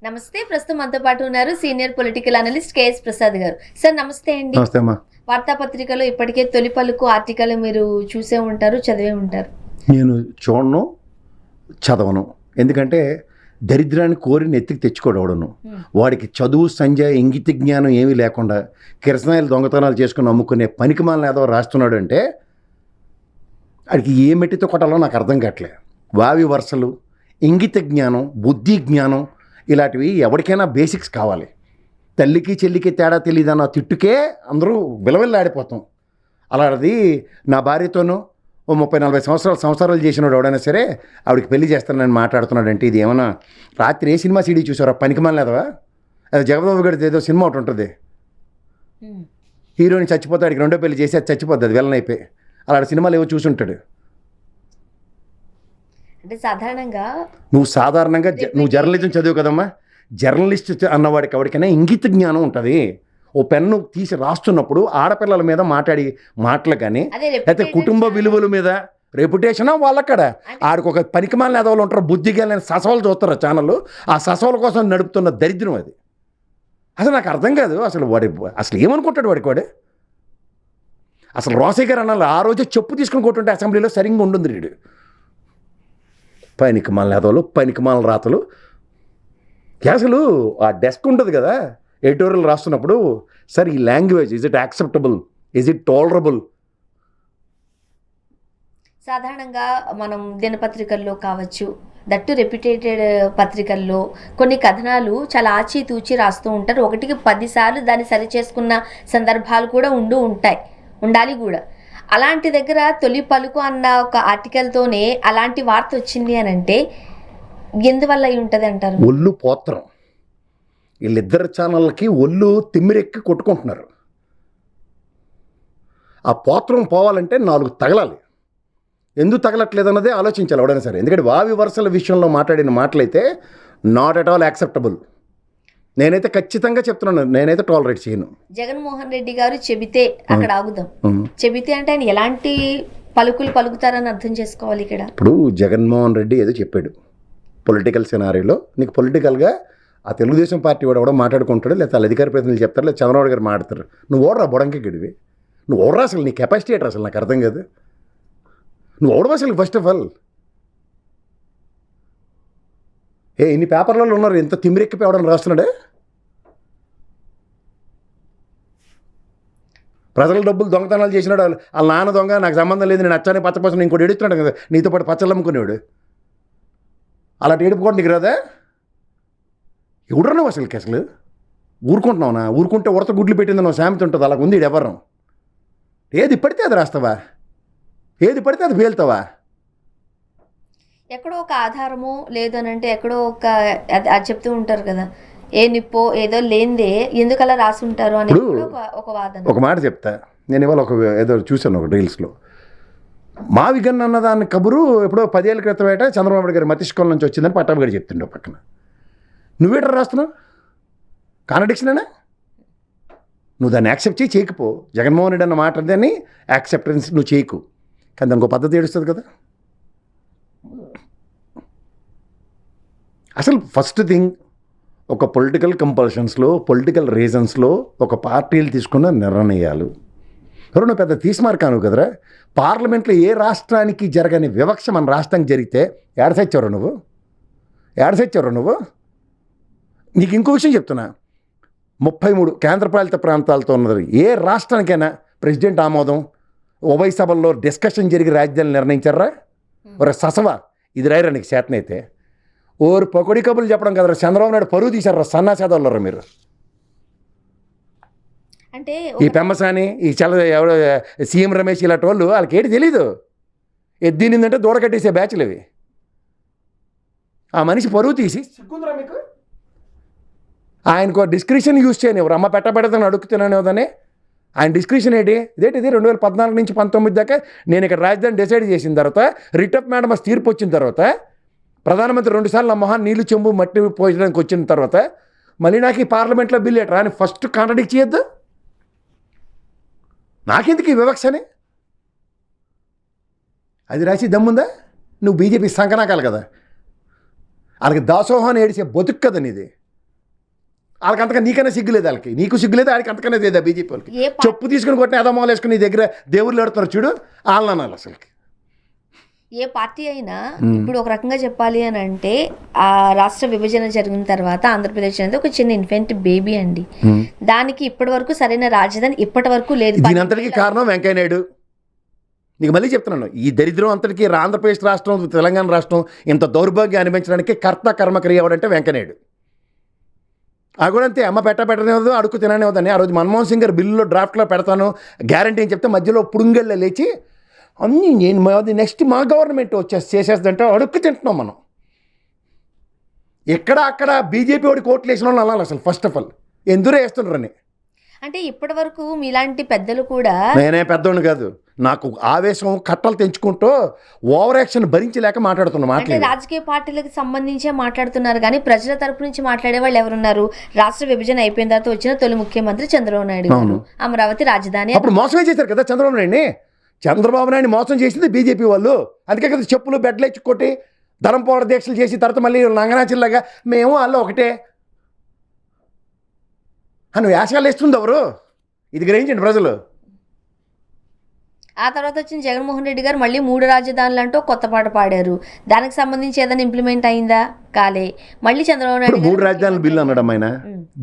నమస్తే. ప్రస్తుతం మనతో పాటు ఉన్నారు senior political analyst KS Prasad గారు. సార్ నమస్తే అండి. నమస్తే అమ్మా. వార్తాపత్రికలో ఇప్పటికే తొలి పలుకు ఆర్టికల్ మీరు చూసే ఉంటారు, చదివే ఉంటారు. నేను చూడను, చదవను. ఎందుకంటే దరిద్రాన్ని కోరి నెత్తికి తెచ్చుకోవడను. వాడికి చదువు, సంజయ్, ఇంగిత జ్ఞానం ఏమీ లేకుండా కిరసనాయిలు దొంగతనాలు చేసుకుని అమ్ముకునే పనికిమాలను ఏదో రాస్తున్నాడు అంటే వాడికి ఏ మెట్టితో కొట్టాలో నాకు అర్థం కావట్లే. వావి వరుసలు, ఇంగిత జ్ఞానం, బుద్ధి జ్ఞానం ఇలాంటివి ఎవరికైనా బేసిక్స్ కావాలి. తల్లికి చెల్లికి తేడా తెలియదన్న తిట్టుకే అందరూ విలవిల్లాడిపోతాం. అలాంటిది నా భార్యతోనూ ఓ 30-40 సంవత్సరాలు చేసినాడు ఎవడైనా సరే ఆవిడకి పెళ్లి చేస్తానని మాట్లాడుతున్నాడంటే ఇది ఏమన్నా రాత్రి ఏ సినిమా సీడీ చూసారా? పనికిమాల లేదవా? అది జగబాబు గడితే ఏదో సినిమా ఒకటి ఉంటుంది, హీరోని చచ్చిపోతాడికి రెండో పెళ్లి చేసి అది చచ్చిపోద్ది, అది విలన్ అయిపోయి. అలాంటి సినిమాలు ఏవో చూసుంటాడు. అంటే సాధారణంగా నువ్వు జర్నలిజం చదివు కదమ్మా. జర్నలిస్ట్ అన్నవాడికి ఎవరికైనా ఇంగిత జ్ఞానం ఉంటుంది. ఓ పెన్ను తీసి రాస్తున్నప్పుడు ఆడపిల్లల మీద మాట్లాడి మాటలు కానీ లేకపోతే కుటుంబ విలువల మీద రెప్యుటేషనా వాళ్ళక్కడ ఆడికి ఒక పనికిమాలిన ఎదవలు ఉంటారు, బుద్ధిగా లేని ససవాలు చూస్తారు ఛానళ్ళు. ఆ ససవాల కోసం నడుపుతున్న దరిద్రం అది. అసలు నాకు అర్థం కాదు. అసలు ఏమనుకుంటాడు వాడు? అసలు రోసయ్య గారు అన్నాళ్ళు ఆ రోజే చెప్పు తీసుకుని కొట్టుంటే అసెంబ్లీలో సరిగ్గా ఉంటుంది వీడు. పనికిమాలిన ఎదవలు, పనికిమాలిన రాతలు. అసలు ఆ డెస్క్ ఉంటుంది కదా ఎడిటోరియల్ రాస్తున్నప్పుడు, సార్ ఈ language is it acceptable, is it tolerable? సాధారణంగా మనం దినపత్రికల్లో కావచ్చు, దట్టు రెప్యుటేటెడ్ పత్రికల్లో కొన్ని కథనాలు చాలా ఆచితూచి రాస్తూ ఉంటారు. ఒకటికి 10 సార్లు దాన్ని సరి చేసుకున్న సందర్భాలు కూడా ఉండాలి కూడా. అలాంటి దగ్గర తొలి పలుకు అన్న ఒక ఆర్టికల్తోనే అలాంటి వార్త వచ్చింది అని అంటే ఎందువల్ల అయి ఉంటుంది అంటారు? ఒళ్ళు పోత్రం. వీళ్ళిద్దరు ఛానళ్ళకి ఒళ్ళు తిమ్మిరెక్కి కొట్టుకుంటున్నారు. ఆ పోత్రం పోవాలంటే 4 తగలాలి. ఎందుకు తగలట్లేదు అన్నదే ఆలోచించాలి ఎవడైనా సరే. ఎందుకంటే వావి వరుసల విషయంలో మాట్లాడిన మాటలైతే నాట్ ఎట్ ఆల్ యాక్సెప్టబుల్. నేనైతే ఖచ్చితంగా చెప్తున్నాను, నేనైతే టాలరేట్ చేయను. జగన్మోహన్ రెడ్డి గారు చెబితే అక్కడ ఆగుదాం. చెబితే అంటే ఆయన ఎలాంటి పలుకులు పలుకుతారని అర్థం చేసుకోవాలి ఇక్కడ. ఇప్పుడు జగన్మోహన్ రెడ్డి ఏదో చెప్పాడు పొలిటికల్ సినారీలో. నీకు పొలిటికల్గా ఆ తెలుగుదేశం పార్టీ వాడు కూడా మాట్లాడుకుంటాడు, లేకపోతే వాళ్ళ అధికార ప్రతినిధులు చెప్తారు, లేదా చంద్రబాబు గారు మాట్లాడతారు. నువ్వు ఓడరా బొడంకి గడివి, నువ్వు ఓడరా అసలు నీ కెపాసిటీ ఏంటి అసలు నాకు అర్థం కాదు. నువ్వు ఓడవా అసలు ఫస్ట్ ఆఫ్ ఆల్? ఇన్ని పేపర్లలో ఉన్నారు, ఎంత తిమ్మిరెక్కి ఎవడని రాస్తున్నాడే? ప్రజల డబ్బులు దొంగతనాలు చేసినాడు, వాళ్ళ నాన్న దొంగ, నాకు సంబంధం లేదు, నేను అచ్చానే పచ్చపచ్చని ఇంకోటి ఎడుతున్నాడు కదా నీతో పాటు పచ్చళ్ళు అమ్ముకునేవాడు. అలాంటి ఏడుపు కూడా నీకు రాదా? ఎవడరా నువ్వు అసలు ఊరుకుంటున్నావునా? ఊరుకుంటే ఉడత గుడ్లు పెట్టింది నువ్వు సామెత ఉంటుంది, అలాగ ఉంది ఎవరం. ఏది పడితే అది రాస్తావా? ఏది పడితే అది పేలుతావా? ఎక్కడో ఒక ఆధారమో లేదనంటే ఎక్కడో అది చెప్తూ ఉంటారు కదా, ఏ నిప్పో ఏదో లేనిదే ఎందుకు అలా రాసి ఉంటారు అని ఒక వాదన. ఒక మాట చెప్తా నేను. ఇవాళ ఏదో చూశాను ఒక రీల్స్లో. మావిగన్ అన్న దాని కబురు ఎప్పుడో 10 ఏళ్ళ క్రితం ఏట చంద్రబాబు గారి మతిష్కోల నుంచి వచ్చిందని పట్టాభి గారు చెప్తుండే పక్కన. నువ్వేటర్ రాస్తున్నావు? కాంట్రడిక్షనేనా? నువ్వు దాన్ని యాక్సెప్ట్ చేయకపో. జగన్మోహన్ రెడ్డి అన్న మాట దాన్ని యాక్సెప్టెన్స్ నువ్వు చేయకు, కానీ దానికి ఒక పద్ధతి ఏడుస్తుంది కదా. అసలు ఫస్ట్ థింగ్, ఒక పొలిటికల్ కంపల్షన్స్లో, పొలిటికల్ రీజన్స్లో ఒక పార్టీలు తీసుకున్న నిర్ణయాలు ఎవరన్నా పెద్ద తీసిమార్కాను కదరా. పార్లమెంట్లో ఏ రాష్ట్రానికి జరగని వివక్ష మన రాష్ట్రానికి జరిగితే ఏడసచ్చారు నువ్వు. నీకు ఇంకో విషయం చెప్తున్నా, 33 కేంద్రపాలిత ప్రాంతాలతో ఉన్నది ఏ రాష్ట్రానికైనా ప్రెసిడెంట్ ఆమోదం, ఉభయ సభల్లో డిస్కషన్ జరిగి రాజధానిని నిర్ణయించారా? ఒక ససవా ఇది రాయరా నీకు చేతనైతే. ఓరు పొకడి కబుర్లు చెప్పడం కదరా. చంద్రబాబు నాయుడు పరువు తీశారా సన్నాసేదోళ్ళరా మీరు. అంటే ఈ పెమ్మసాని, ఈ ఎవడో సీఎం రమేష్ ఇలాంటి వాళ్ళు వాళ్ళకి ఏంటి తెలీదు. ఎద్దినిందంటే దూర కట్టేసే బ్యాచ్లు అవి. ఆ మనిషి పరువు తీసి సిగ్గుందిరా మీకు. ఆయనకు డిస్క్రిప్షన్ యూజ్ చేయని ఎవరు అమ్మ పెట్టబెడదని అడుగుతున్నానేదని ఆయన డిస్క్రిప్షన్ ఏంటి? ఇదేంటిది 2014 నుంచి 19 దాకా నేను ఇక్కడ రాజధాని డిసైడ్ చేసిన తర్వాత, రిట్ ఆఫ్ మ్యాడమస్ తీర్పు వచ్చిన తర్వాత, ప్రధానమంత్రి 2 సార్లు నా మొహాన్ని నీళ్లు చెంబు మట్టి పోయడానికి వచ్చిన తర్వాత మళ్ళీ నాకు ఈ పార్లమెంట్లో బిల్ ఎట్రా అని ఫస్ట్ కాంట్రడిక్ట్ చేయొద్దు. నాకెందుకు ఈ వివక్షని? అది రాసి దమ్ముందా? నువ్వు బీజేపీ సంకనాకాలి కదా, వాళ్ళకి దాసోహాన్ని ఏడిసే బతుకు కదా నీది. వాళ్ళకి అంతగా నీకన్నా సిగ్గులేదు, వాళ్ళకి నీకు సిగ్గులేదు, వాళ్ళకి అంతకన్నా లేదా బీజేపీ వాళ్ళకి. ఏ పా- చెప్పు తీసుకుని కొట్టిన ఎదమోలు వేసుకుని నీ దగ్గర దేవుళ్ళు ఆడుతున్నారు చూడు, వాళ్ళని అనాలి అసలుకి. ఏ పార్టీ అయినా ఇప్పుడు ఒక రకంగా చెప్పాలి అని అంటే ఆ రాష్ట్ర విభజన జరిగిన తర్వాత ఆంధ్రప్రదేశ్ అనేది ఒక చిన్న ఇన్ఫెంట్ బేబీ అండి. దానికి ఇప్పటి వరకు సరైన రాజధాని ఇప్పటి వరకు లేదు. దీని అంతటికీ కారణం వెంకయ్య నాయుడు. నీకు మళ్ళీ చెప్తున్నాను, ఈ దరిద్రం అంతటికీ ఆంధ్రప్రదేశ్ రాష్ట్రం, తెలంగాణ రాష్ట్రం ఇంత దౌర్భాగ్యం అనిపించడానికి కర్త కర్మక్రియ ఎవడంటే వెంకయ్య నాయుడు. ఆ కూడా అంతే, అమ్మ పెట్టనేవద్దు, అడుగు తిననేవద్దని. ఆ రోజు మన్మోహన్ సింగ్ గారు బిల్లులో డ్రాఫ్ట్లో పెడతాను గ్యారంటీ అని చెప్తే మధ్యలో పుడుంగళ్ళ లేచి అన్నీ నేను నెక్స్ట్ మా గవర్నమెంట్ చేసేస్తుంటే అడుక్కు తింటున్నాం మనం. ఎక్కడ అక్కడ బీజేపీ వాడికి ఓట్లు వేసిన వాళ్ళు అనాలి అసలు ఫస్ట్ ఆఫ్ ఆల్, ఎందుకు వేస్తున్నారని. అంటే ఇప్పటి వరకు మీలాంటి పెద్దలు కూడా, నేనే పెద్దోడు కాదు, నాకు ఆవేశం కట్టలు తెంచుకుంటూ ఓవర్ యాక్షన్ భరించలేక మాట్లాడుతున్నా అంటే మాట్లాడి. రాజకీయ పార్టీలకు సంబంధించే మాట్లాడుతున్నారు కానీ ప్రజల తరపు నుంచి మాట్లాడే వాళ్ళు ఎవరున్నారు? రాష్ట్ర విభజన అయిపోయిన తర్వాత వచ్చిన తొలి ముఖ్యమంత్రి చంద్రబాబు నాయుడు గారు అమరావతి రాజధాని. అప్పుడు మోసమే చేశారు కదా చంద్రబాబు నాయుడిని. చంద్రబాబు నాయుడిని మోసం చేసింది బీజేపీ వాళ్ళు. అందుకే కదా చెప్పులు బెడ్లు ఎచ్చుకొట్టి ధరం పోర దీక్షలు చేసి తర్వాత మళ్ళీ నంగనాచిల్లాగా మేము వాళ్ళు ఒకటే అని వేషాలు వేస్తుంది ఎవరు? ఇది గ్రహించండి ప్రజలు. ఆ తర్వాత వచ్చిన జగన్మోహన్ రెడ్డి గారు మళ్ళీ 3 రాజధానులు అంటూ కొత్త పాట పాడారు. దానికి సంబంధించి ఏదైనా ఇంప్లిమెంట్ అయిందా? కాలే. మళ్ళీ చంద్రబాబు ఇప్పుడు నాయుడు 3 రాజధానుల బిల్లు అన్నాడు ఆయన.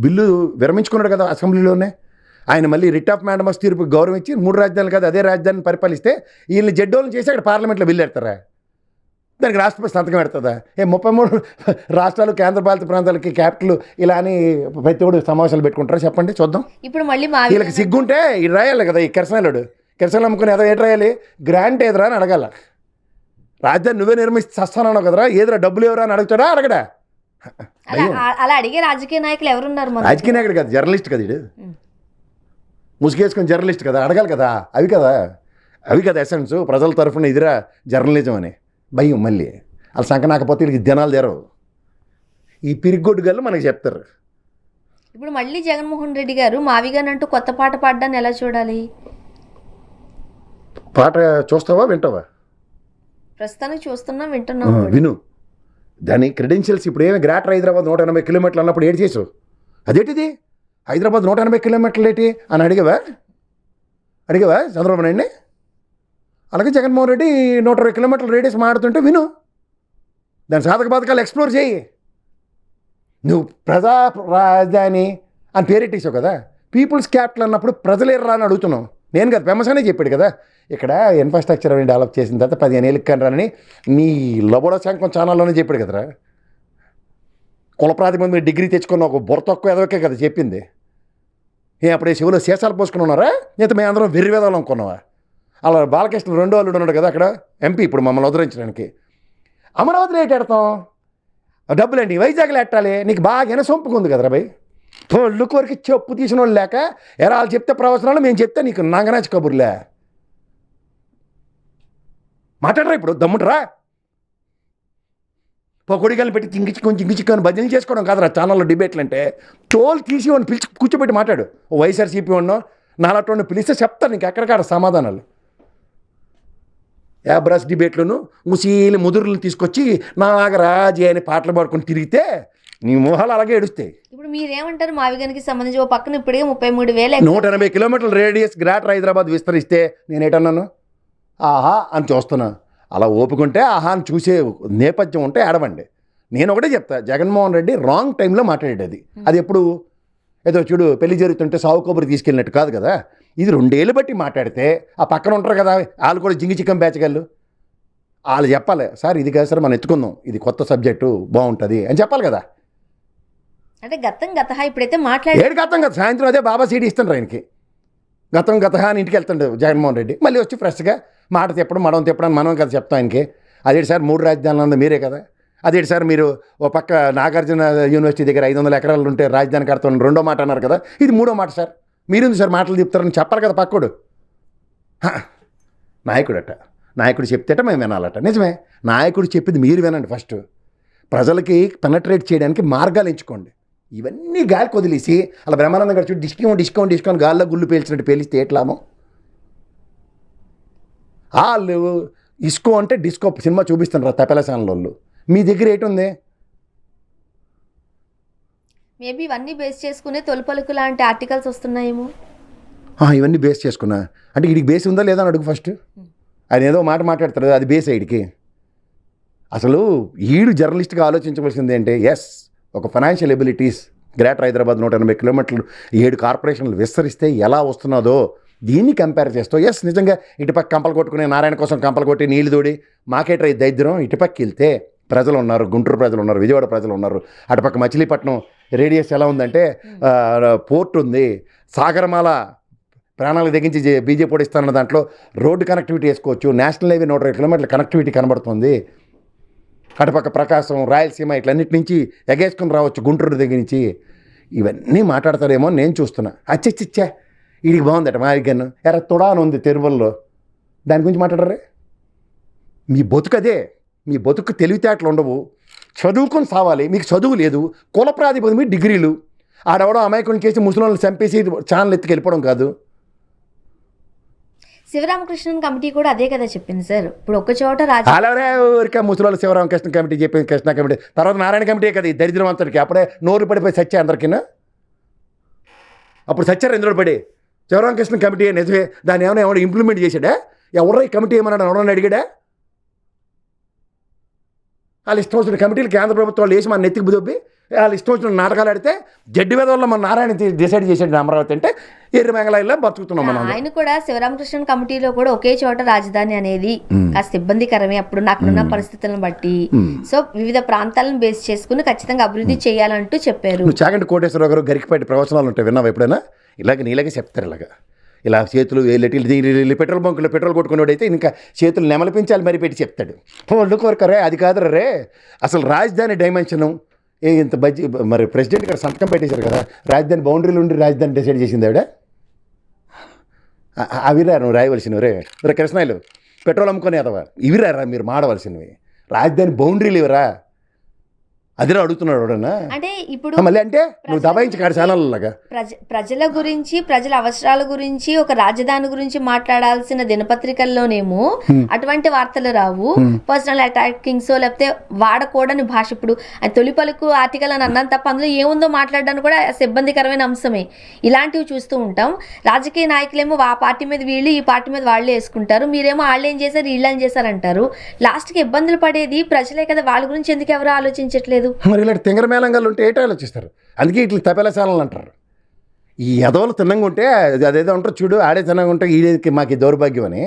బిల్లు విరమించుకున్నాడు కదా అసెంబ్లీలోనే. ఆయన మళ్ళీ రిట్ ఆఫ్ మ్యాండమస్ తీర్పు గౌరవించి 3 రాజధానులు కాదు అదే రాజధానిని పరిపాలిస్తే వీళ్ళని జడ్డోళ్ళని చేసి అక్కడ పార్లమెంట్లో బిల్లు పెడతారా? దానికి రాష్ట్రపతి సంతకం పెడుతుందా? 33 రాష్ట్రాలు కేంద్రపాలిత ప్రాంతాలకి క్యాపిటల్ ఇలా అని ప్రతి ఒక్కడు సమావేశాలు పెట్టుకుంటారా చెప్పండి చూద్దాం. ఇప్పుడు మళ్ళీ వీళ్ళకి సిగ్గుంటే ఇది రాయాలి కదా. ఈ కిరసనాయుడు అమ్ముకుని ఏదో ఏంటి రాయాలి? గ్రాంట్ ఏదిరా అని అడగాల. రాజధాని నువ్వే నిర్మిస్తే చస్తానన్నావు కదరా, ఏదిరా డబ్బులు ఎవరా అని అడుగుతాడా? అడగడా? అలా అడిగే రాజకీయ నాయకులు ఎవరున్నారు? రాజకీయ నాయకుడు కదా, జర్నలిస్ట్ కదా. ఇడు ముసుగేసుకొని జర్నలిస్ట్ కదా, అడగాలి కదా. అవి కదా ఎసెన్స్. ప్రజల తరఫున ఇదిరా జర్నలిజం అని భయం. మళ్ళీ వాళ్ళ సంకనాకపోతే వీళ్ళకి జనాలు తెరవు. ఈ పిరిగొడ్డు గల్లు మనకి చెప్తారు. ఇప్పుడు మళ్ళీ జగన్మోహన్ రెడ్డి గారు మావిగానంటూ కొత్త పాట పాడడాన్ని ఎలా చూడాలి? పాట చూస్తావా వింటావా? ప్రస్తుతానికి చూస్తున్నాం, వింటున్నాం. విను. దాని క్రెడెన్షియల్స్ ఇప్పుడు ఏమి గ్రేటర్ హైదరాబాద్ 180 కిలోమీటర్లు అన్నప్పుడు ఏడు చేసావు. అదేంటిది హైదరాబాద్ 180 కిలోమీటర్లు ఏంటి అని అడిగావా చంద్రబాబు నాయుడిని? అలాగే జగన్మోహన్ రెడ్డి 120 కిలోమీటర్ల రేడియస్ మాడుతుంటే విను. దాని సాధక బాధకాలు ఎక్స్ప్లోర్ చేయి. నువ్వు ప్రజా రాజధాని అని పేరెట్టేసావు కదా. పీపుల్స్ క్యాపిటల్ అన్నప్పుడు ప్రజలేర్రా అని అడుగుతున్నావు. నేను కదా ఫేమస్గానే చెప్పాడు కదా, ఇక్కడ ఇన్ఫ్రాస్ట్రక్చర్ అని డెవలప్ చేసిన తర్వాత 15 ఏళ్ళకి కానీ రాని నీ లబోడ శంఖం ఛానల్లోనే చెప్పాడు కదరా. కుల ప్రాతిపదిక మీద డిగ్రీ తెచ్చుకున్న ఒక బుర్ర తక్కువ ఎదవకే కదా చెప్పింది. అప్పుడే చెవులో శేషాలు పోసుకుని ఉన్నారా? లేదా మేము అందరం వెర్రివేదాలు అనుకున్నావా? అలా బాలకృష్ణ 2వ అల్లుడు ఉన్నాడు కదా అక్కడ ఎంపీ, ఇప్పుడు మమ్మల్ని ఉద్ధరించడానికి. అమరావతిలో ఏటి ఎడతాం? డబ్బులండి వైజాగ్లో ఎట్టాలి? నీకు బాగా సొంపుకుంది కదరా భయ్. తోళ్ళు కోరికి చెప్పు తీసిన వాళ్ళు లేక ఎరా వాళ్ళు చెప్తే ప్రవచనాలు మేము చెప్తే నీకు నంగనాచి కబుర్లే మాట్లాడరా. ఇప్పుడు దమ్ముంటరా? పొకొడిగాలను పెట్టి చింగిచ్చుకొని భజనలు చేసుకోవడం కాదురా ఛానల్లో డిబేట్లు అంటే. తోలు తీసి వాడిని పిలిచి కూర్చోబెట్టి మాట్లాడు. ఓ వైఎస్ఆర్సీపీ వాడినో నాలాంటి పిలిస్తే చెప్తారు నీకు ఎక్కడికాడ సమాధానాలు. యాబ్రాస్ డిబేట్లను ముదురులను తీసుకొచ్చి నాగరాజీ అని పాటలు పాడుకొని తిరిగితే నీ మొహాలు అలాగే ఏడుస్తాయి. ఇప్పుడు మీరేమంటారు? మావిగానికి సంబంధించి ఓ పక్కన ఇప్పటికే 33,000 180 కిలోమీటర్ల రేడియస్ గ్రేటర్ హైదరాబాద్ విస్తరిస్తే నేనేటన్నాను ఆహా అని చూస్తున్నా. అలా ఓపుకుంటే ఆహా అని చూసే నేపథ్యం ఉంటే ఆడవండి. నేను ఒకటే చెప్తా, జగన్మోహన్ రెడ్డి రాంగ్ టైంలో మాట్లాడేది. అది ఎప్పుడు ఏదో చూడు పెళ్లి జరుగుతుంటే సావు కబురు తీసుకెళ్ళినట్టు కాదు కదా. ఇది 2 ఏళ్ళు బట్టి మాట్లాడితే ఆ పక్కన ఉంటారు కదా వాళ్ళు కూడా జింగి చిక్కం బ్యాచగాళ్ళు, వాళ్ళు చెప్పాలి సార్ ఇది కాదు సార్ మనం ఎత్తుకుందాం, ఇది కొత్త సబ్జెక్టు బాగుంటుంది అని చెప్పాలి కదా. అంటే గత ఇప్పుడైతే మాట్లాడి ఏడు గతం కదా, సాయంత్రం అదే బాబా సీడీ ఇస్తుండ్రు ఆయనకి. గత అని ఇంటికి వెళ్తుండే జగన్మోహన్ రెడ్డి. మళ్ళీ వచ్చి ఫ్రెష్గా మాట తిప్పడం మడం తిప్పడం మనం కదా చెప్తాం ఆయనకి. అదేంటి సార్ 3 రాజధానులు అన్నది మీరే కదా. అదేంటి సార్ మీరు ఓ పక్క నాగార్జున యూనివర్సిటీ దగ్గర 500 ఎకరాలు ఉంటే రాజధాని కడతాం 2వ మాట అన్నారు కదా, ఇది 3వ మాట సార్. మీరెందు సార్ మాటలు చెప్తారని చెప్పాలి కదా పక్కోడు. నాయకుడు చెప్తేట మేము వినాలట. నిజమే, నాయకుడు చెప్పింది మీరు వినండి. ఫస్ట్ ప్రజలకి పెనట్రేట్ చేయడానికి మార్గాలు ఎంచుకోండి. ఇవన్నీ గాలికి వదిలేసి అలా బ్రహ్మానందం గారు చూడు డిస్కౌంట్ గాల్లో గుళ్ళు పేల్చినట్టు పేలిస్తే ఎట్లామో. వాళ్ళు ఇస్కో అంటే డిస్కో సినిమా చూపిస్తున్నారు తపెల ఛానల్ వాళ్ళు. మీ దగ్గర ఏటుంది? మేబీ ఇవన్నీ బేస్ చేసుకునే తొలి పలుకు లాంటి ఆర్టికల్స్ వస్తున్నాయేమో. ఇవన్నీ బేస్ చేసుకున్నా అంటే వీడికి బేస్ ఉందా లేదా అని అడుగు ఫస్ట్. ఆయన ఏదో మాట మాట్లాడతారు, అది బేస్ వీడికి. అసలు ఈడు జర్నలిస్ట్గా ఆలోచించవలసింది ఏంటి, ఎస్ ఒక ఫైనాన్షియల్ ఎబిలిటీస్ గ్రేటర్ హైదరాబాద్ 180 కిలోమీటర్లు 7 కార్పొరేషన్లు విస్తరిస్తే ఎలా వస్తున్నదో దీన్ని కంపేర్ చేస్తావు. ఎస్ నిజంగా ఇటుపక్క కంపలు కొట్టుకునే నారాయణ కోసం కంపలు కొట్టి నీళ్ళు దూడి మాకేటర్ ఈ దరిద్రం. ఇటుపక్క వెళ్తే ప్రజలు ఉన్నారు, గుంటూరు ప్రజలు ఉన్నారు, విజయవాడ ప్రజలు ఉన్నారు. అటుపక్క మచిలీపట్నం రేడియస్ ఎలా ఉందంటే పోర్ట్ ఉంది, సాగరమాల ప్రాణాలకు తెగించి బీజేపీ ఓడిస్తానన్న దాంట్లో రోడ్డు కనెక్టివిటీ వేసుకోవచ్చు, నేషనల్ హైవే 120 కిలోమీటర్ల కనెక్టివిటీ కనబడుతుంది. అటుపక్క ప్రకాశం, రాయలసీమ ఇట్లన్నిటి నుంచి ఎగేసుకుని రావచ్చు గుంటూరు దగ్గర నుంచి. ఇవన్నీ మాట్లాడతారేమో నేను చూస్తున్నా. అచ్చచ్చచ్చా వీడికి బాగుందట మారిగన్ను ఎరా తుడాను ఉంది తిరువల్లో, దాని గురించి మాట్లాడరే. మీ బతుకు అదే, మీ బతుకు తెలివితేటలు ఉండవు, చదువుకొని సావాలి. మీకు చదువు లేదు, కుల ప్రాతిపదిక మీద డిగ్రీలు. ఆడవడం అమాయకుని చేసి ముసలిని చంపేసి ఛానల్ ఎత్తుకు వెళ్ళిపోవడం కాదు. శివరామకృష్ణన్ కమిటీ కూడా అదే కదా చెప్పింది సార్. ఇప్పుడు ఒక చోట అలాగే ఊరికే ముసలి శివరామకృష్ణ కమిటీ చెప్పింది, కృష్ణ కమిటీ తర్వాత నారాయణ కమిటీ కదా ఈ దరిద్రం అంతటికి. అప్పుడే నోరు పడిపోయి సచ్చే అందరికీ. అప్పుడు సచ్చారు ఎందులో పడి శివరామకృష్ణ కమిటీ నిజమే, దాన్ని ఏమైనా ఎవడో ఇంప్లిమెంట్ చేశాడా, ఎవరో ఈ కమిటీ ఏమన్నా ఎవడన్నా అడిగాడా? వాళ్ళు ఇష్టం వచ్చిన కమిటీలు కేంద్ర ప్రభుత్వం వాళ్ళు వేసి మన నెత్తికి బుదొబ్బి వాళ్ళు ఇష్టం వచ్చిన నాటకాలు ఆడితే జడ్డి వేదవల్ల మన నారాయణ డిసైడ్ చేసాడు అమరావతి అంటే ఎర్రి మేఘలాయిలా బతుకుతున్నాం మనం. ఆయన కూడా శివరామకృష్ణ కమిటీలో కూడా ఒకే చోట రాజధాని అనేది కాస్త ఇబ్బందికరమే అప్పుడు నాకున్న పరిస్థితులను బట్టి. సో వివిధ ప్రాంతాలను బేస్ చేసుకుని ఖచ్చితంగా అభివృద్ధి చేయాలంటూ చెప్పారు. చాగంటి కోటేశ్వరరావు గారు గరికిపాటి ప్రవచనాలు ఉంటాయి, విన్నావు ఎప్పుడైనా? ఇలాగ నీలాగే చెప్తారు, ఇలా చేతులు పెట్రోల్ బంకులో పెట్రోల్ కొట్టుకునేవాడైతే ఇంకా చేతులు నెమలిపించాలి మరి పెట్టి చెప్తాడు. వాళ్ళు కోరకరే అది కాదు రే, అసలు రాజధాని డైమెన్షను ఇంత మరి ప్రెసిడెంట్ గారు సంతకం పెట్టేశారు కదా, రాజధాని బౌండరీలు ఉండి రాజధాని డిసైడ్ చేసింది ఆవిడ. అవిరా నువ్వు రాయవలసినవి రే కృష్ణాయిలు పెట్రోల్ అమ్ముకొని అదవా ఇవిరారా మీరు మాడవలసినవి, రాజధాని బౌండరీలు ఇవరా అదిరా అడుగుతున్నాడు ఎవడన్నా. అంటే ఇప్పుడు మళ్ళీ అంటే నువ్వు దబాయించి కాడు ఛానల్లాగా ప్రజల గురించి ప్రజల అవసరాల గురించి ఒక రాజధాని గురించి మాట్లాడాల్సిన దినపత్రికల్లోనేమో అటువంటి వార్తలు రావు. పర్సనల్ అటాకింగ్స్ లేకపోతే వాడకూడని భాష. ఇప్పుడు తొలి పలుకు ఆర్టికల్ అని అన్నాను తప్ప అందులో ఏముందో మాట్లాడడానికి కూడా ఇబ్బందికరమైన అంశమే. ఇలాంటివి చూస్తూ ఉంటాం. రాజకీయ నాయకులేమో ఆ పార్టీ మీద వీళ్ళు ఈ పార్టీ మీద వాళ్ళే వేసుకుంటారు, మీరేమో వాళ్ళు ఏం చేశారు వీళ్ళు ఏం చేశారంటారు. లాస్ట్కి ఇబ్బందులు పడేది ప్రజలే కదా, వాళ్ళ గురించి ఎందుకు ఎవరు ఆలోచించట్లేదు? మరి ఇలాంటి తింగర మేళంగాలు ఉంటే ఏటో ఆలోచిస్తారు. అందుకే ఇట్లా తపేలశాలలు అంటారు. ఈ ఎదవలు తిన్నంగా ఉంటే అదేదో ఉంటారు చూడు, ఆడే తిన్నంగా ఉంటే ఈడేకి మాకు దౌర్భాగ్యం అని.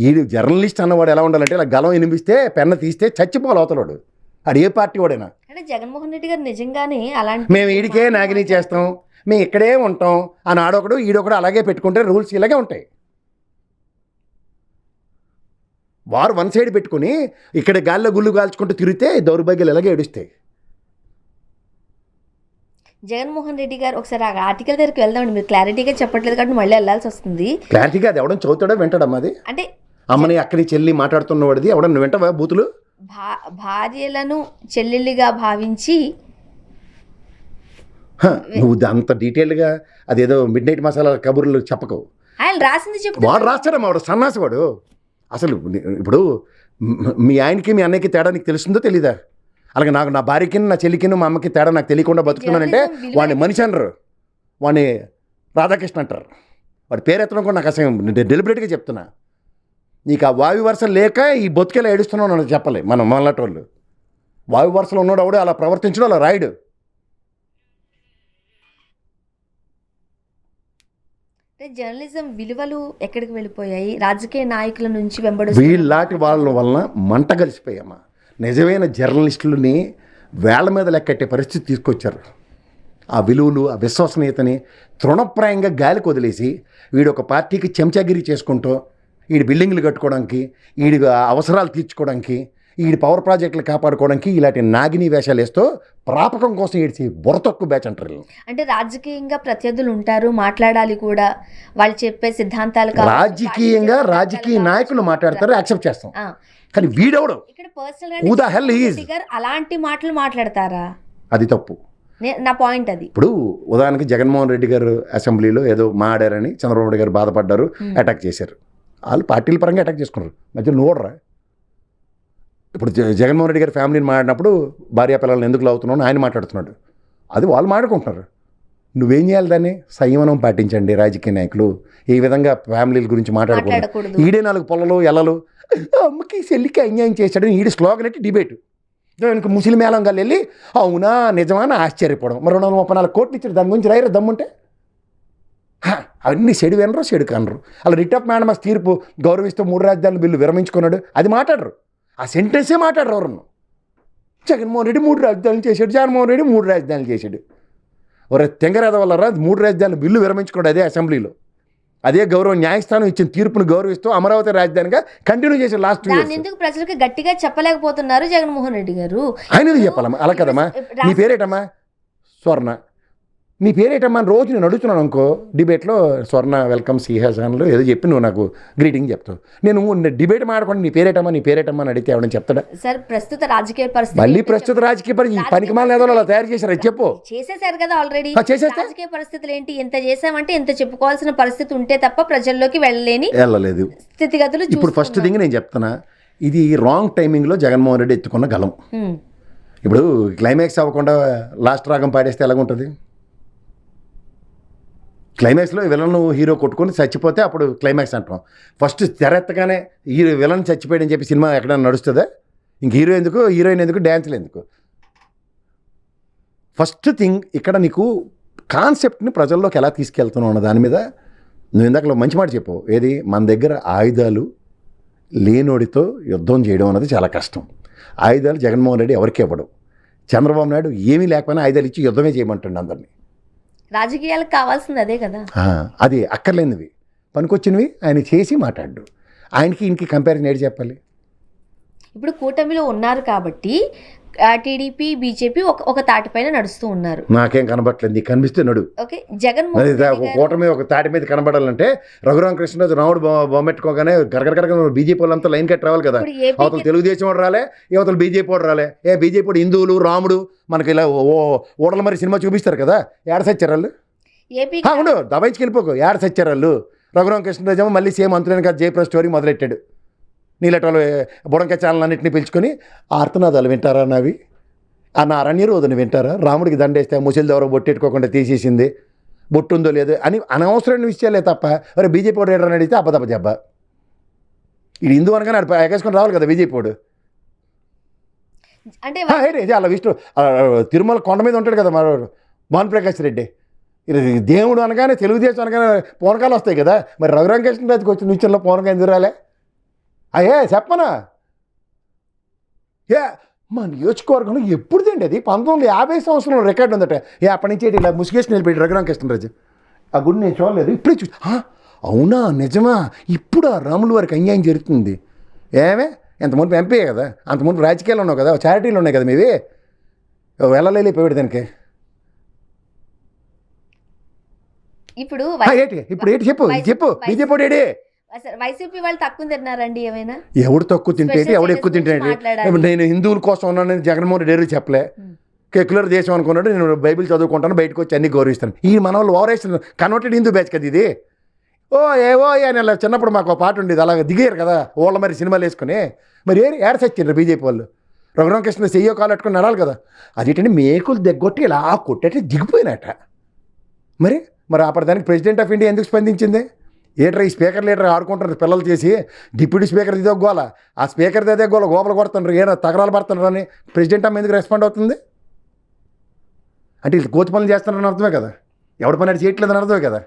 ఈడు జర్నలిస్ట్ అన్నవాడు ఎలా ఉండాలంటే ఇలా గలం వినిపిస్తే పెన్న తీస్తే చచ్చిపోవాలి అవతలాడు, ఆడు ఏ పార్టీ వాడైనా. అంటే జగన్మోహన్ రెడ్డి గారు నిజంగానే అలాంటి మేము ఈడికే నాగిని చేస్తాం, మేము ఇక్కడే ఉంటాం అని ఆడొకడు ఈడొకడు అలాగే పెట్టుకుంటే రూల్స్ ఇలాగే ఉంటాయి. వారు వన్ సైడ్ పెట్టుకుని ఇక్కడ గాల్లో గుళ్ళు కాల్చుకుంటూ తిరిగితే దౌర్భాగ్యాలు ఎలాగే ఏడుస్తాయి. జగన్మోహన్ రెడ్డి గారు ఒకసారి ఆ ఆర్టికల్ దగ్గరికి వెళ్దామండి. మీరు క్లారిటీగా చెప్పట్లేదు కాబట్టి మళ్ళీ వెళ్ళాల్సి వస్తుంది. క్లారిటీగా అది ఎవడం చదువుతాడో వింటాడమ్మా, అది అంటే అమ్మని అక్కడి చెల్లి మాట్లాడుతున్నవాడిది ఎవడన్నా వింటావా బూతులు? భార్యలను చెల్లెళ్ళిగా భావించి నువ్వు అంత డీటెయిల్గా అదేదో మిడ్ నైట్ మసాలా కబుర్లు చెప్పకు. ఆయన రాసింది చెప్పు. వాడు రాస్తాడమ్మా, వాడు సన్నాసి వాడు. అసలు ఇప్పుడు మీ ఆయనకి మీ అన్నయ్యకి తేడా నీకు తెలుస్తుందో తెలీదా? అలాగే నాకు నా భార్యకి నా చెల్లికి మా అమ్మకి తేడా నాకు తెలియకుండా బతుకుతున్నానంటే వాడిని మనిషి అనరు, వాడిని రాధాకృష్ణ అంటారు. వాడి పేరు ఎత్తడం కూడా నాకు అసలు డెలిబరేట్గా చెప్తున్నా. నీకు ఆ వాయు వరుస లేక ఈ బతుకెలా ఏడుస్తున్నావు అని చెప్పలే. మనం మొన్నటోళ్ళు వాయు వరుసలో ఉన్నాడు అవడు అలా ప్రవర్తించడం అలా రాయుడు. జర్నలిజం విలువలు ఎక్కడికి వెళ్ళిపోయాయి? రాజకీయ నాయకుల నుంచి వీళ్ళలాంటి వాళ్ళ వలన మంట కలిసిపోయామా. నిజమైన జర్నలిస్టులని వేళ్ల మీద లెక్కట్టే పరిస్థితి తీసుకొచ్చారు. ఆ విలువలు ఆ విశ్వసనీయతని తృణప్రాయంగా గాలికి వదిలేసి వీడు ఒక పార్టీకి చెంచాగిరి చేసుకుంటూ వీడి బిల్డింగ్లు కట్టుకోవడానికి, వీడి అవసరాలు తీర్చుకోవడానికి, వీడి పవర్ ప్రాజెక్టులు కాపాడుకోవడానికి ఇలాంటి నాగిని వేషాలు వేస్తూ ప్రాపకం కోసం ఏడ్చి బుర్రతొక్కు బ్యాచ్ అంటారు. అంటే రాజకీయంగా ప్రత్యర్థులు ఉంటారు, మాట్లాడాలి కూడా, వాళ్ళు చెప్పే సిద్ధాంతాలు రాజకీయంగా రాజకీయ నాయకులు మాట్లాడతారు, యాక్సెప్ట్ చేస్తాం. కానీ వీడెవడు అలాంటి మాటలు మాట్లాడతారా? అది తప్పు. నా పాయింట్ అది. ఇప్పుడు ఉదాహరణకి జగన్మోహన్ రెడ్డి గారు అసెంబ్లీలో ఏదో మాడారని చంద్రబాబు నాయుడు గారు బాధపడ్డారు, అటాక్ చేశారు. వాళ్ళు పార్టీల పరంగా అటాక్ చేసుకున్నారు, మధ్య నోడరా. ఇప్పుడు జగన్మోహన్ రెడ్డి గారి ఫ్యామిలీని మాట్లాడినప్పుడు భార్య పిల్లల్ని ఎందుకు లావుతున్నావు ఆయన మాట్లాడుతున్నాడు. అది వాళ్ళు మాడుకుంటున్నారు. నువ్వేం చేయాలి దాన్ని? సంయమనం పాటించండి రాజకీయ నాయకులు. ఈ విధంగా ఫ్యామిలీల గురించి మాట్లాడకూడదు. ఈడే 4 పొలలు ఎల్లలు అమ్మకి చెల్లికి అన్యాయం చేశాడని ఈడి స్లోగన్ అంటే డిబేట్. ఇంక ముస్లిం మేళం గారు వెళ్ళి అవునా నిజమా అని ఆశ్చర్యపోవడం. మరి 234 కోట్లు ఇచ్చారు, దాని గురించి రైరు దమ్ముంటే అవన్నీ చెడు వినరు, చెడు కనరు. అలా రిట్ ఆఫ్ మ్యాడమస్ తీర్పు గౌరవిస్తూ 3 రాజధానుల బిల్లు విరమించుకున్నాడు, అది మాట్లాడరు. ఆ సెంటెన్సే మాట్లాడరు ఎవరన్నా. జగన్మోహన్ రెడ్డి 3 రాజధానులు చేశాడు, జగన్మోహన్ రెడ్డి 3 రాజధానులు చేశాడు. ఒరే తెంగరేద వల్ల 3 రాజధానుల బిల్లు విరమించుకున్నాడు అదే అసెంబ్లీలో. అదే గౌరవ న్యాయస్థానం ఇచ్చిన తీర్పును గౌరవిస్తూ అమరావతి రాజధానిగా కంటిన్యూ చేశారు లాస్ట్ 2 years. ఎందుకు ప్రజలకు గట్టిగా చెప్పలేకపోతున్నారు జగన్మోహన్ రెడ్డి గారు? ఆయన చెప్పాలమ్మా, అలా కదమ్మా. నీ పేరేటమ్మా? స్వర్ణ. నీ పేరేటమ్మా అని రోజు నేను అడుగుతున్నాను అనుకో డిబేట్లో, స్వర్ణ వెల్కమ్ సిహాసాన్లో ఏదో చెప్పి నువ్వు నాకు గ్రీటింగ్ చెప్తావు. నేను డిబేట్ మాడకుండా నీ పేరేటమ్మా అని అడిగితే ఎవడని చెప్తాడా? సార్ ప్రస్తుత రాజకీయ పరిస్థితి, మళ్ళీ ప్రస్తుత రాజకీయ పరిస్థితి పనికి మాల ఏదో అలా తయారు చేశారు, చెప్పు. చేసేసారు కదా ఆల్రెడీ. రాజకీయ పరిస్థితులు ఏంటి? ఎంత చేసామంటే ఎంత చెప్పుకోవాల్సిన పరిస్థితి ఉంటే తప్ప ప్రజల్లోకి వెళ్ళలేదు స్థితిగతులు. ఇప్పుడు ఫస్ట్ థింగ్ నేను చెప్తున్నా, ఇది రాంగ్ టైమింగ్లో జగన్మోహన్ రెడ్డి ఎత్తుకున్న గలం. ఇప్పుడు క్లైమాక్స్ అవ్వకుండా లాస్ట్ రాగం పాడేస్తే ఎలాగుంటుంది? క్లైమాక్స్లో విలన్ హీరో కొట్టుకొని చచ్చిపోతే అప్పుడు క్లైమాక్స్ అంటాం. ఫస్ట్ తెరెత్తగానే విలన్ చచ్చిపోయాడని చెప్పి సినిమా ఎక్కడైనా నడుస్తుందా? ఇంక హీరో ఎందుకు, హీరోయిన్ ఎందుకు, డ్యాన్స్లు ఎందుకు? ఫస్ట్ థింగ్ ఇక్కడ నీకు కాన్సెప్ట్ని ప్రజల్లోకి ఎలా తీసుకెళ్తున్నావు అన్న దాని మీద నువ్వు ఇందాక మంచి మాట చెప్పావు. ఏది? మన దగ్గర ఆయుధాలు లేనోడితో యుద్ధం చేయడం అన్నది చాలా కష్టం. ఆయుధాలు జగన్మోహన్ రెడ్డి ఎవరికి ఇవ్వడు. చంద్రబాబు నాయుడు ఏమీ లేకపోయినా ఆయుధాలు ఇచ్చి యుద్ధమే చేయమంటుండే అందరినీ. రాజకీయాలకు కావాల్సింది అదే కదా. అది అక్కర్లేనివి పనికొచ్చినవి ఆయన చేసి మాట్లాడు. ఆయనకి ఇంక కంపారిజన్ ఏంటి చెప్పాలి? ఇప్పుడు కూటమిలో ఉన్నారు కాబట్టి టీడీపీ బీజేపీ ఒక తాటిపైన నడుస్తూ ఉన్నారు. నాకేం కనబడట్లేదు, నీకు కనిపిస్తే నడు. ఓకే, జగన్మోహన్ కూటమి ఒక తాటి మీద కనబడాలంటే రఘురామ కృష్ణరాజు రాముడు బొమ్మెట్టుకోగానే గరగరగర బీజేపీ వాళ్ళంతా లైన్ కట్టి రావాలి కదా. అవతల తెలుగుదేశం వాడు రాలే, యువతలు బీజేపీ వాడు రాలే. బీజేపీ వాడు హిందువులు రాముడు మనకి ఇలా ఓడల మరి సినిమా చూపిస్తారు కదా, ఏడ సచ్చారాళ్ళు ఉండు దబాయించుకు వెళ్ళిపోకు. ఏడ సచ్చారాళ్ళు? రఘురామ కృష్ణరాజు మళ్ళీ సేమ్ అంతులేని కదా జయప్రద స్టోరీ మొదలెట్టాడు. నీలటి వాళ్ళు బుడంకాయ ఛానల్ అన్నింటినీ పిలుచుకొని ఆర్తనాదాలు వింటారా అన్నవి, ఆ నా అరణ్య రోజుని వింటారా? రాముడికి దండేస్తే ముసలి ఎవరో బొట్టెట్టుకోకుండా తీసేసింది, బొట్టు ఉందో లేదో అని అనవసరమైన విషయాలే తప్ప మరి బీజేపీ వాడు ఏడని అడిగితే అబ్బదబ్బ జబ్బ. ఇది హిందూ అనగానే ఎగేసుకొని రావాలి కదా బీజేపీ వాడు. అంటే అలా విష్ణు తిరుమల కొండ మీద ఉంటాడు కదా మన భానుప్రకాష్ రెడ్డి. దేవుడు అనగానే తెలుగుదేశం అనగానే పూనకాలు వస్తాయి కదా. మరి రఘురామ కృష్ణరాజుకి వచ్చిన నిత్యంలో పూనకాలు ఎందుకు రాలే? చెప్పనా? మా నియోజకవర్గంలో ఎప్పుడుదండి అది 1950 సంవత్సరంలో రికార్డు ఉందట. అప్పటి నుంచి ఇలా ముసుగేసి నిలిపెట్టి రఘురామ కృష్ణరాజు. ఆ గుడి నేను చూడలేదు, ఇప్పుడే చూసి అవునా నిజమా ఇప్పుడు ఆ రాముల వారికి అన్యాయం జరుగుతుంది. ఎంతమంది ఎంపీ కదా, అంతమంది రాజకీయాలు ఉన్నావు కదా, చారిటీలు ఉన్నాయి కదా మీవి, వెళ్ళలేకపోయాడు దానికి. ఇప్పుడు ఏంటి చెప్పు బీజేపీ ఏడే? వైసీపీ వాళ్ళు తక్కువ తిన్నారండి ఏమైనా? ఎవడు తక్కువ తింటేటి, ఎవడు ఎక్కువ తింటేటి? నేను హిందువుల కోసం ఉన్నానని జగన్మోహన్ రెడ్డి చెప్పలే. సెక్యులర్ దేశం అనుకున్నాడు. నేను బైబిల్ చదువుకుంటాను, బయటకు వచ్చి అన్ని గౌరవిస్తాను. ఈ మన వాళ్ళు ఓవరేషన్ కన్వర్టెడ్ హిందూ బ్యాచ్ కదా ఇది. అని అలా చిన్నప్పుడు మాకు ఒక పాట ఉండేది, అలాగ దిగారు కదా ఓళ్ళ మరి సినిమాలు వేసుకుని. మరి ఏడ సచ్చిండ్రు బీజేపీ వాళ్ళు? రఘురామ కృష్ణ చెయ్యో కాలు పెట్టుకుని నడాలి కదా. అదేంటంటే మేకులు దగ్గొట్టి ఇలా కొట్టేటే దిగిపోయినట. మరి అప్పటిదానికి ప్రెసిడెంట్ ఆఫ్ ఇండియా ఎందుకు స్పందించింది? ఈ స్పీకర్ లీడర్ ఆడుకుంటారు పిల్లలు చేసి, డిప్యూటీ స్పీకర్ ఇదే గోల, ఆ స్పీకర్ అదే గోల, గోపలు కొడుతున్నారు, తగరాలు పడుతున్నారు అని ప్రెసిడెంట్ అమ్మ ఎందుకు రెస్పాండ్ అవుతుంది? అంటే వీళ్ళు కోతి పనులు చేస్తున్నారని అర్థమే కదా, ఎవరి పని అది చేయట్లేదని అర్థమే కదా.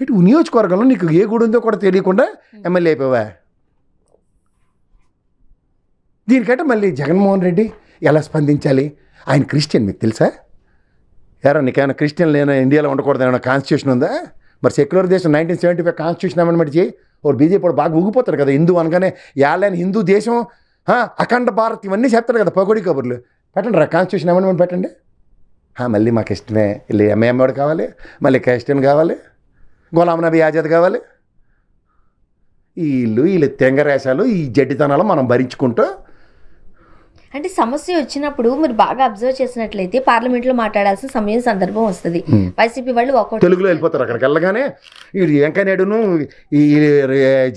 ఇటు నియోజకవర్గంలో నీకు ఏ గుడి ఉందో కూడా తెలియకుండా ఎమ్మెల్యే అయిపోవా? దీనికంటే మళ్ళీ జగన్మోహన్ రెడ్డి ఎలా స్పందించాలి? ఆయన క్రిస్టియన్, మీకు తెలుసా? నీకేమైనా క్రిస్టియన్ లేనా ఇండియాలో ఉండకూడదు ఏమైనా కాన్స్టిట్యూషన్ ఉందా? మరి సెక్యులర్ దేశం 1975 కాన్స్టిట్యూషన్ అమెండ్మెంట్ చేయి. ఒక బీజేపీ వాడు బాగా ఊగిపోతాడు కదా హిందూ అనగానే, ఏళ్ళని హిందూ దేశం అఖండ భారత్ ఇవన్నీ చెప్తాడు కదా పకోడీ కబుర్లు. పెట్టండి కాన్స్టిట్యూషన్ అమెండ్మెంట్ పెట్టండి. మళ్ళీ మాకు ఇష్టమే, వెళ్ళి ఎంఏఎం వాడు కావాలి, మళ్ళీ క్రిస్టియన్ కావాలి, గులాం నబీ ఆజాద్ కావాలి. వీళ్ళు తెంగరేశాలు, ఈ జడ్డితనాలు మనం భరించుకుంటూ. అంటే సమస్య వచ్చినప్పుడు మీరు బాగా అబ్జర్వ్ చేసినట్లయితే పార్లమెంట్లో మాట్లాడాల్సిన సమయం సందర్భం వస్తుంది. వైసీపీ వాళ్ళు తెలుగులో వెళ్ళిపోతారు. అక్కడికి వెళ్ళగానే ఈ వెంకయ్యనాయుడును ఈ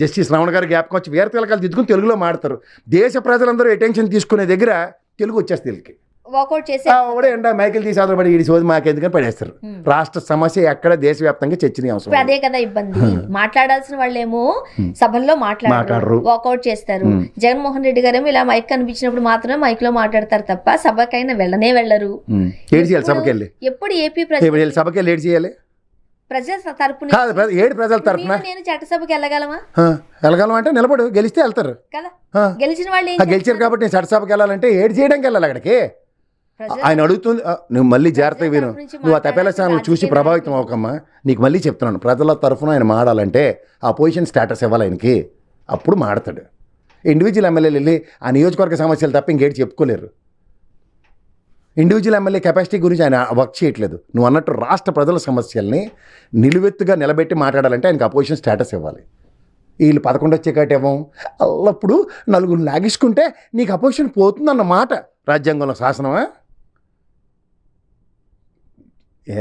జస్టిస్ రమణ గారి జ్ఞాపకం వచ్చి వేరే తెలకాలు దిద్దుకుని తెలుగులో మాడతారు. దేశ ప్రజలందరూ అటెన్షన్ తీసుకునే దగ్గర తెలుగు వచ్చేస్తుంది వీళ్ళకి. వాకౌట్ చేసి ఒకడే ఎండ మైకిల్ తీసి అవతల పడి ఈ సోది మాకెందుకని పడేస్తారు. రాష్ట్ర సమస్య ఎక్కడ దేశవ్యాప్తంగా చర్చనీయాంశం. ఇప్పుడు అదే కదా ఇబ్బంది. మాట్లాడాల్సిన వాళ్ళేమో సభల్లో మాట్లాడరు, వాకౌట్ చేస్తారు. జగన్మోహన్ రెడ్డి గారేమో ఇలా మైక్ కనిపించినప్పుడు మాత్రమే మైక్ లో మాట్లాడతారు తప్ప సభకైనా వెళ్ళరు. ఏడు చేయాలి సభకి వెళ్ళి, ఎప్పుడు ఏపీ ప్రజలు సభకి వెళ్ళి ఏడు చేయాలి. ప్రజల తరపున ఏడు ప్రజల తరపున నేను చట్టసభకి వెళ్ళగలమా? వెళ్ళగలం అంటే నిలబడు, గెలిస్తే వెళ్తారు కదా. గెలిచిన వాళ్ళు గెలిచారు కాబట్టి నేను చట్టసభకి వెళ్ళాలంటే ఏడు చేయడానికి వెళ్ళాలి అక్కడికి. ఆయన అడుగుతుంది, నువ్వు మళ్ళీ జాగ్రత్తగా విను, నువ్వు ఆ తపేలా ఛానల్ చూసి ప్రభావితం అవ్వకమ్మా. నీకు మళ్ళీ చెప్తున్నాను, ప్రజల తరఫున ఆయన మాడాలంటే ఆ పొజిషన్ స్టేటస్ ఇవ్వాలి ఆయనకి, అప్పుడు మాడతాడు. ఇండివిజువల్ ఎమ్మెల్యేలు వెళ్ళి ఆ నియోజకవర్గ సమస్యలు తప్ప ఇంకేటి చెప్పుకోలేరు. ఇండివిజువల్ ఎమ్మెల్యే కెపాసిటీ గురించి ఆయన వర్క్ చేయట్లేదు. నువ్వు అన్నట్టు రాష్ట్ర ప్రజల సమస్యల్ని నిలువెత్తుగా నిలబెట్టి మాట్లాడాలంటే ఆయనకు అపోజిషన్ స్టేటస్ ఇవ్వాలి. వీళ్ళు 11 వచ్చే కాటి ఇవ్వం, అల్లప్పుడు నలుగురు లాగించుకుంటే నీకు అపోజిషన్ పోతుందన్నమాట. రాజ్యాంగంలో శాసనమా,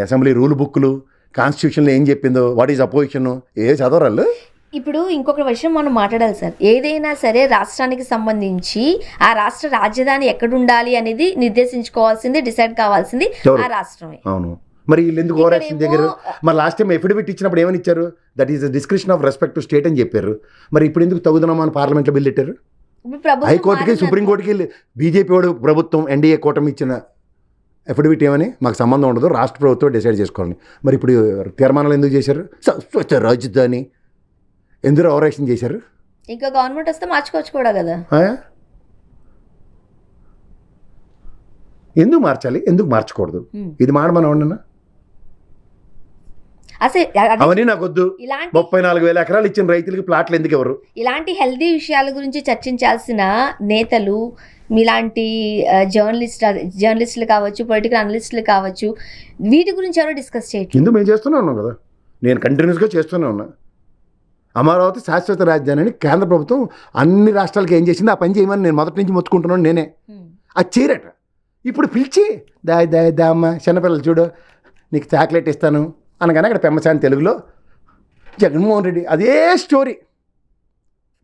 అసెంబ్లీ రూల్ బుక్లు, కాన్స్టిట్యూషన్లో ఏం చెప్పిందో, వాట్ ఈజ్ అపోజిషన్ ఏ చదవరాళ్ళు. ఇప్పుడు ఇంకొక విషయం మనం మాట్లాడాలి సార్. ఏదైనా సరే రాష్ట్రానికి సంబంధించి ఆ రాష్ట్ర రాజధాని ఎక్కడుండాలి అనేది నిర్దేశించుకోవాల్సింది, డిసైడ్ కావాల్సింది ఆ రాష్ట్రమే. అవును, మరి వీళ్ళు ఎందుకు ఓవరాక్షన్ దగ్గర? మరి లాస్ట్ టైం ఎఫిడవిట్ ఇచ్చినప్పుడు ఏమని ఇచ్చారు? That is the description of respect to state అని చెప్పారు. మరి ఇప్పుడు ఎందుకు తగుదనమా అని పార్లమెంట్లో బిల్ పెట్టారు? హైకోర్టుకి, సుప్రీంకోర్టుకి బీజేపీ వాడు ప్రభుత్వం ఎన్డీఏ కూటమి ఇచ్చిన ఎఫిడవిట్ ఏమని మాకు సంబంధం ఉండదు, రాష్ట్ర ప్రభుత్వం డిసైడ్ చేసుకోవాలి. మరి ఇప్పుడు తీర్మానాలు ఎందుకు చేశారు? శాశ్వత రాజధాని ఎందుకు ఓవరాక్షన్ చేశారు? ఇంకా గవర్నమెంట్ వస్తే మార్చుకోవచ్చు కూడా కదా. ఎందుకు మార్చాలి, ఎందుకు మార్చకూడదు? ఇది మాడమని ఉండనా? అవన్నీ నాకు వద్దు. 34,000 ఎకరాలు ఇచ్చిన రైతులకి ప్లాట్లు ఎందుకు ఎవరు? ఇలాంటి హెల్దీ గురించి చర్చించాల్సిన నేతలు, మీలాంటి జర్నలిస్టులు కావచ్చు, పొలిటికల్ అనలిస్టులు కావచ్చు, వీటి గురించి ఎవరో డిస్కస్ చేయట్లేదు. ఎందుకు మేము చేస్తూనే ఉన్నాం కదా, నేను కంటిన్యూస్గా చేస్తూనే ఉన్నా. అమరావతి శాశ్వత రాజధాని అని కేంద్ర ప్రభుత్వం అన్ని రాష్ట్రాలకి ఏం చేసింది, ఆ పని చేయమని నేను మొదటి నుంచి మొత్తుకుంటున్నాను నేనే. అది చేయరట. ఇప్పుడు పిలిచి దా అమ్మ చిన్నపిల్లలు చూడు నీకు చాక్లెట్ ఇస్తాను అనగానే అక్కడ పెమ్మసాని తెలుగులో జగన్మోహన్ రెడ్డి అదే స్టోరీ.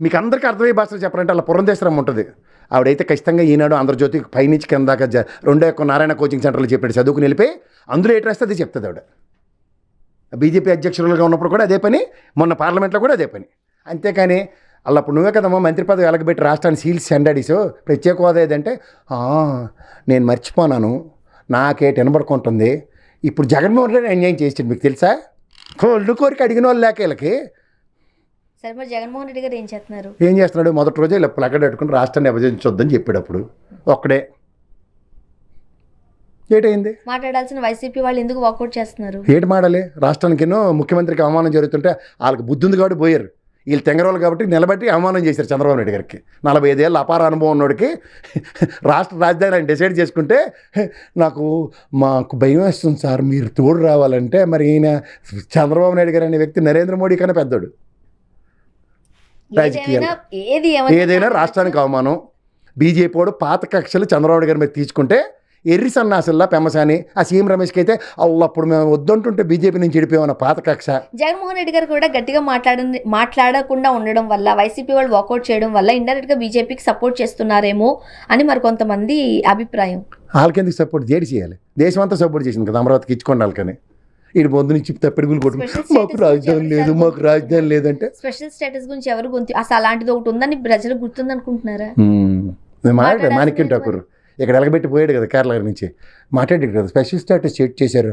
మీకు అందరికీ అర్థమయ్యే భాషలో చెప్పాలంటే అలా పురంధేశ్వరం ఉంటుంది. ఆవిడైతే ఖచ్చితంగా ఈనాడు ఆంధ్రజ్యోతి పైనుంచి కింద దాకా 2 నారాయణ కోచింగ్ సెంటర్లో చెప్పాడు చదువుకుని వెళ్ళిపోయి అందులో ఏటి రాస్తే అదే చెప్తుంది ఆవిడ. బీజేపీ అధ్యక్షులుగా ఉన్నప్పుడు కూడా అదే పని, మొన్న పార్లమెంట్లో కూడా అదే పని. అంతేకాని అలా అప్పుడు నువ్వే కదమ్మా మంత్రి పదవి వెలగబెట్టి రాష్ట్రాన్ని సీల్స్ సెండాడీసు ప్రత్యేక హోదా ఏదంటే నేను మర్చిపోనాను, నాకేటి వినబడుకుంటుంది. ఇప్పుడు జగన్మోహన్ రెడ్డి అన్యాయం చేసాడు మీకు తెలుసా? కోళ్ళు కోరిక అడిగిన వాళ్ళు లేక వీళ్ళకి. సరే మరి జగన్మోహన్ రెడ్డి గారు ఏం చేస్తున్నాడు? మొదటి రోజే ఇలా ప్లగడ్ పెట్టుకుని రాష్ట్రాన్ని విభజించొద్దని చెప్పాడు. అప్పుడు ఒక్కడే ఏటైంది? మాట్లాడాల్సిన వైసీపీ వాళ్ళు ఎందుకు వాకౌట్ చేస్తున్నారు? ఏటి మాడాలి? రాష్ట్రానికి ముఖ్యమంత్రికి అవమానం జరుగుతుంటే వాళ్ళకి బుద్ధి ఉంది కాబట్టి పోయారు. వీళ్ళు తెంగరోళ్ళు కాబట్టి నిలబెట్టి అవమానం చేశారు చంద్రబాబు నాయుడు గారికి. 45 ఏళ్ళ అపార అనుభవం ఉన్నోడికి రాష్ట్ర రాజధాని ఆయన డిసైడ్ చేసుకుంటే మాకు భయం వేస్తుంది సార్, మీరు తోడు రావాలంటే. మరి ఈయన చంద్రబాబు నాయుడు గారు అనే వ్యక్తి నరేంద్ర మోడీ కన్నా పెద్దోడు. రాజకీయాలు ఏదైనా రాష్ట్రానికి అవమానం. బీజేపీ వాడు పాత కక్షలు చంద్రబాబు గారి మీద తీసుకుంటే ఎర్రి సన్నాసుల్లా పెమ్మసాని ఆ సీఎం రమేష్కి అయితే అప్పుడు మేము వద్దంటుంటే బీజేపీ నుంచి చెడిపోయామన్న పాత కక్ష. జగన్మోహన్ రెడ్డి గారు కూడా గట్టిగా మాట్లాడకుండా ఉండడం వల్ల, వైసీపీ వాళ్ళు వాకౌట్ చేయడం వల్ల ఇండైరెక్ట్ గా బీజేపీకి సపోర్ట్ చేస్తున్నారేమో అని మరి కొంతమంది అభిప్రాయం. వాళ్ళకెందుకు సపోర్ట్ చేయాలి? దేశం అంతా సపోర్ట్ చేసింది కదా అమరావతికి ఇచ్చుకోండి. వాళ్ళకని వీడు పొద్దు నుంచి తప్పిడుగులు కొట్టు మాకు రాజధాని లేదంటే స్పెషల్ స్టేటస్ గురించి ఎవరు అసలు అలాంటిది ఒకటి ఉందని ప్రజలు గుర్తుంది అనుకుంటున్నారా? మాణిక్యం ఠాకూర్ ఇక్కడ ఎలగబెట్టి పోయాడు కదా కేరళ నుంచి, మాట్లాడాడు కదా స్పెషల్ స్టేటస్ సెట్ చేశారు.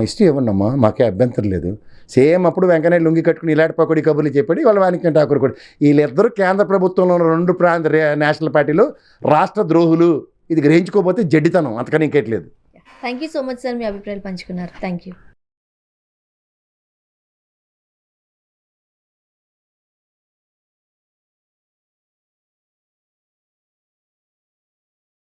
ఇస్తే ఇవ్వండమ్మా, మాకే అభ్యంతరం లేదు. సేమ్ అప్పుడు వెంకయ్య లొంగి కట్టుకుని ఇలాంటి పకోడి కబుర్లు చెప్పాడు. వాళ్ళ మాణిక్యం ఠాకూర్ కూడా. వీళ్ళిద్దరూ కేంద్ర ప్రభుత్వంలో ఉన్న 2 ప్రాంత నేషనల్ పార్టీలు రాష్ట్ర ద్రోహులు. ఇది గ్రహించుకోకపోతే జడ్డితనం, అంతకని ఇంకేట్లేదు. Thank you so much sir, మీ అభిప్రాయాలు పంచుకున్నారు. Thank you.